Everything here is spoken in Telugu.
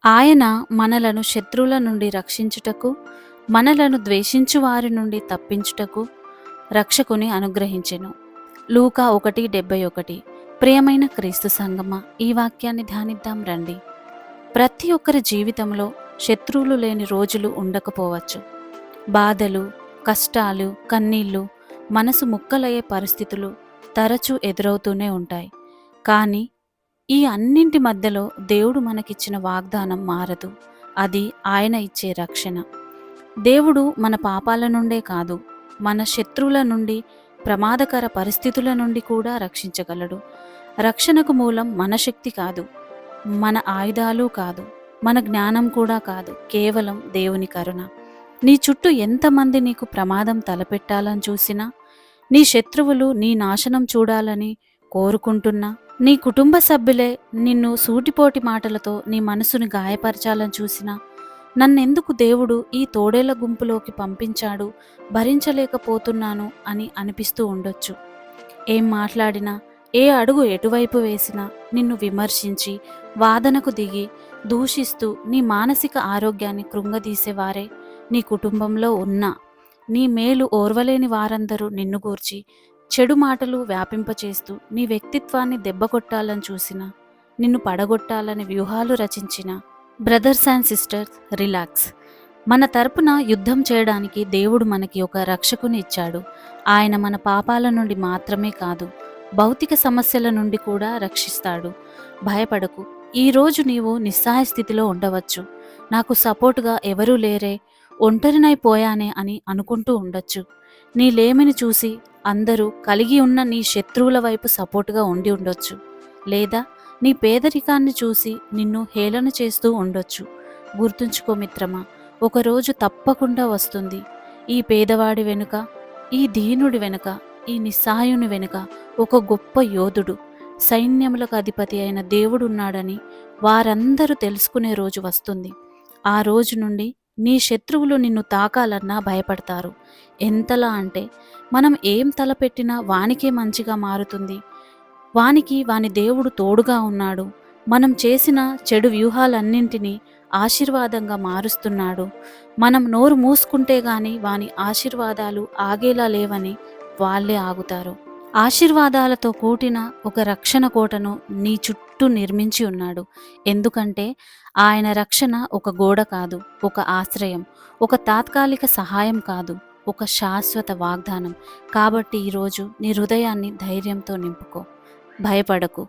ఆయన మనలను శత్రువుల నుండి రక్షించుటకు, మనలను ద్వేషించు వారి నుండి తప్పించుటకు రక్షకుని అనుగ్రహించెను. లూకా 1:71. ప్రియమైన క్రీస్తు సంగమా, ఈ వాక్యాన్ని ధ్యానిద్దాం రండి. ప్రతి ఒక్కరి జీవితంలో శత్రువులు లేని రోజులు ఉండకపోవచ్చు. బాధలు, కష్టాలు, కన్నీళ్లు, మనసు ముక్కలయ్యే పరిస్థితులు తరచూ ఎదురవుతూనే ఉంటాయి. కానీ ఈ అన్నింటి మధ్యలో దేవుడు మనకిచ్చిన వాగ్దానం మారదు. అది ఆయన ఇచ్చే రక్షణ. దేవుడు మన పాపాల నుండే కాదు, మన శత్రువుల నుండి, ప్రమాదకర పరిస్థితుల నుండి కూడా రక్షించగలడు. రక్షణకు మూలం మన శక్తి కాదు, మన ఆయుధాలు కాదు, మన జ్ఞానం కూడా కాదు, కేవలం దేవుని కరుణ. నీ చుట్టూ ఎంతమంది నీకు ప్రమాదం తలపెట్టాలని చూసినా, నీ శత్రువులు నీ నాశనం చూడాలని కోరుకుంటున్నా, నీ కుటుంబ సభ్యులే నిన్ను సూటిపోటి మాటలతో నీ మనసుని గాయపరచాలని చూసినా, నన్నెందుకు దేవుడు ఈ తోడేళ్ల గుంపులోకి పంపించాడు, భరించలేకపోతున్నాను అని అనిపిస్తూ ఉండొచ్చు. ఏం మాట్లాడినా, ఏ అడుగు ఎటువైపు వేసినా నిన్ను విమర్శించి, వాదనకు దిగి, దూషిస్తూ నీ మానసిక ఆరోగ్యాన్ని కృంగదీసేవారే నీ కుటుంబంలో ఉన్నా, నీ మేలు ఓర్వలేని వారందరూ నిన్ను గూర్చి చెడు మాటలు వ్యాపింపచేస్తూ నీ వ్యక్తిత్వాన్ని దెబ్బకొట్టాలని చూసినా, నిన్ను పడగొట్టాలని వ్యూహాలు రచించిన బ్రదర్స్ అండ్ సిస్టర్స్, రిలాక్స్. మన తరపున యుద్ధం చేయడానికి దేవుడు మనకి ఒక రక్షకుని ఇచ్చాడు. ఆయన మన పాపాల నుండి మాత్రమే కాదు, భౌతిక సమస్యల నుండి కూడా రక్షిస్తాడు. భయపడకు. ఈరోజు నీవు నిస్సహాయ స్థితిలో ఉండవచ్చు. నాకు సపోర్టుగా ఎవరూ లేరే, ఒంటరినైపోయానే అని అనుకుంటూ ఉండొచ్చు. నీ లేమిని చూసి అందరూ కలిగి ఉన్న నీ శత్రువుల వైపు సపోర్టుగా ఉండి ఉండొచ్చు. లేదా నీ పేదరికాన్ని చూసి నిన్ను హేళన చేస్తూ ఉండొచ్చు. గుర్తుంచుకో మిత్రమా, ఒకరోజు తప్పకుండా వస్తుంది. ఈ పేదవాడి వెనుక, ఈ దీనుడి వెనుక, ఈ నిస్సహాయుని వెనుక ఒక గొప్ప యోధుడు, సైన్యములకు అధిపతి అయిన దేవుడున్నాడని వారందరూ తెలుసుకునే రోజు వస్తుంది. ఆ రోజు నుండి నీ శత్రువులు నిన్ను తాకాలన్నా భయపడతారు. ఎంతలా అంటే, మనం ఏం తలపెట్టినా వానికే మంచిగా మారుతుంది. వానికి వాని దేవుడు తోడుగా ఉన్నాడు. మనం చేసిన చెడు వ్యూహాలన్నింటినీ ఆశీర్వాదంగా మారుస్తున్నాడు. మనం నోరు మూసుకుంటే గాని వాని ఆశీర్వాదాలు ఆగేలా లేవని వాళ్ళే ఆగుతారు. ఆశీర్వాదాలతో కూడిన ఒక రక్షణ కోటను నీ చుట్టూ నిర్మించి ఉన్నాడు. ఎందుకంటే ఆయన రక్షణ ఒక గోడ కాదు, ఒక ఆశ్రయం, ఒక తాత్కాలిక సహాయం కాదు, ఒక శాశ్వత వాగ్దానం. కాబట్టి ఈరోజు నీ హృదయాన్ని ధైర్యంతో నింపుకో. భయపడకు.